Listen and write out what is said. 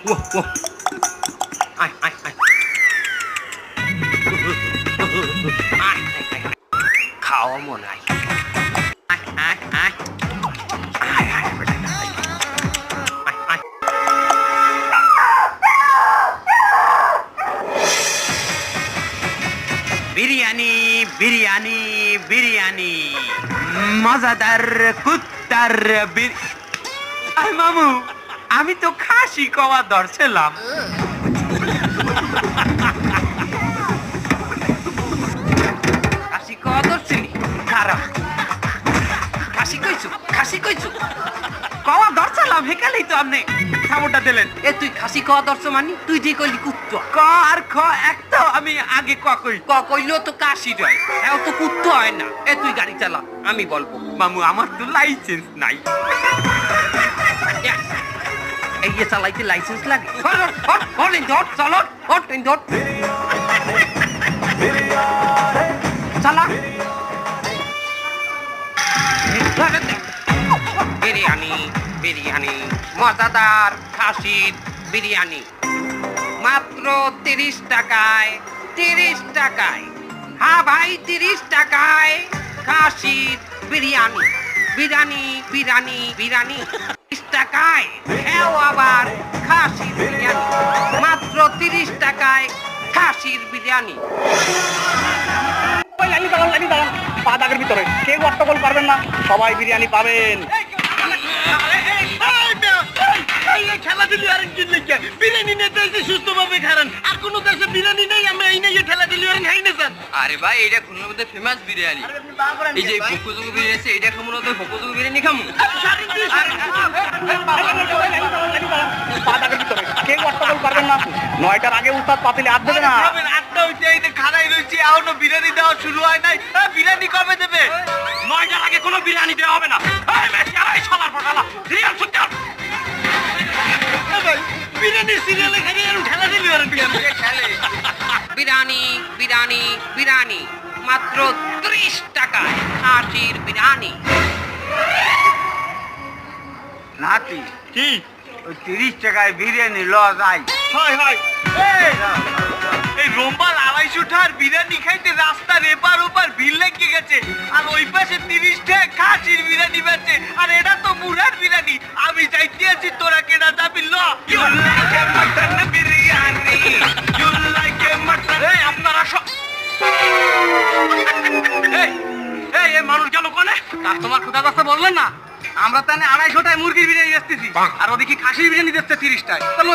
আয় আয় আয় খাওয়া মনে হয় বিরিয়ানি বিরিয়ানি বিরিয়ানি মজাদার কুত্তার মামু আমি তো খাসি কওয়া ধরছিলাম খাসি কওয়া ধরছিলি খারাপ খাসি কইছু কওয়া ধরছিলাম হেকালেই তো আপনি খাবারটা দিলেন এ তুই খাসি কওয়া ধরছ মানে তুই ঠিক কইলি কুত্তা ক আর খ এক তো আমি আগে কইলো তো কাশি যায় এও তো কুত্তা হয় না এ তুই গাড়ি চালা আমি বলবো মামু আমার তো লাইসেন্স নাই এই যে চালাইতে লাইসেন্স লাগে চালা বিরিয়ানি বিরিয়ানি মজাদার খাসির বিরিয়ানি মাত্র 30 টাকায় 30 টাকায় হ্যাঁ ভাই 30 টাকায় খাসির বিরিয়ানি বিরিয়ানি বিরিয়ানি বিরিয়ানি 30 টাকায় খেও আবার খাসির বিরিয়ানি মাত্র 30 টাকায় খাসির বিরিয়ানি পাদাকের ভিতরে কেউ অট্টগোল পারবেন না সবাই বিরিয়ানি পাবেন খেলা দিলি আর বিরিয়ানি নিতে সুস্থ ভাবে খারান আর কোন দেশে বিরিয়ানি নেই আমরা এই নিয়ে খেলা দিলি আর খাই না স্যার আরে ভাই এটা খুলনার মধ্যে ফেমাস বিরিয়ানি এই যে ফকুজুগু বিরিয়ানি আছে এটা খামু না তো ফকুজুগু বিরিয়ানি খামু পাদাকের ভিতরে কেউ অট্টগোল পারবেন না 9টার আগে উস্তাদ পাতিলে আর দেবে না 8টা হইতে এই খাড়াই রইছি এখনো বিরিয়ানি দেওয়া শুরু হয় নাই বিরিয়ানি কবে দেবে 9টার আগে কোনো বিরিয়ানি দেওয়া হবে না এই মেশি আলাই শালার পাগলা সিরিয়াল শুনতে বিরিয়ানি সিরিয়ালে খালি আর খেলা দিলি আর খেলে বিরিয়ানি বিরিয়ানি বিরিয়ানি মাত্র 30 টাকায় খাসির বিরিয়ানি নাতি কি ওই 30 টাকায় বিরিয়ানি ল যায় হয় হয় এই রোম্বাল 250 টাকার বিরিয়ানি খাইতে রাস্তার এপার ওপার ভিড় লেগে গেছে আর ওই পাশে 30 টাকা খাসির বিরিয়ানি বেচে আর এটা তো মুরার বিরিয়ানি আমি চাইতে আছি তোরা কেনা যাবি ল you like a mutton biryani you like a mutton এই আপনারা সব এই এই মানুষ গেল কোনে তোমার খোদা কথা বললেন না আমরা তাহলে 250 টাকায় মুরগির বিরিয়ানি বেচতেছি আর ওদিকে খাসির বিরিয়ানি বেচতে 30 টাকা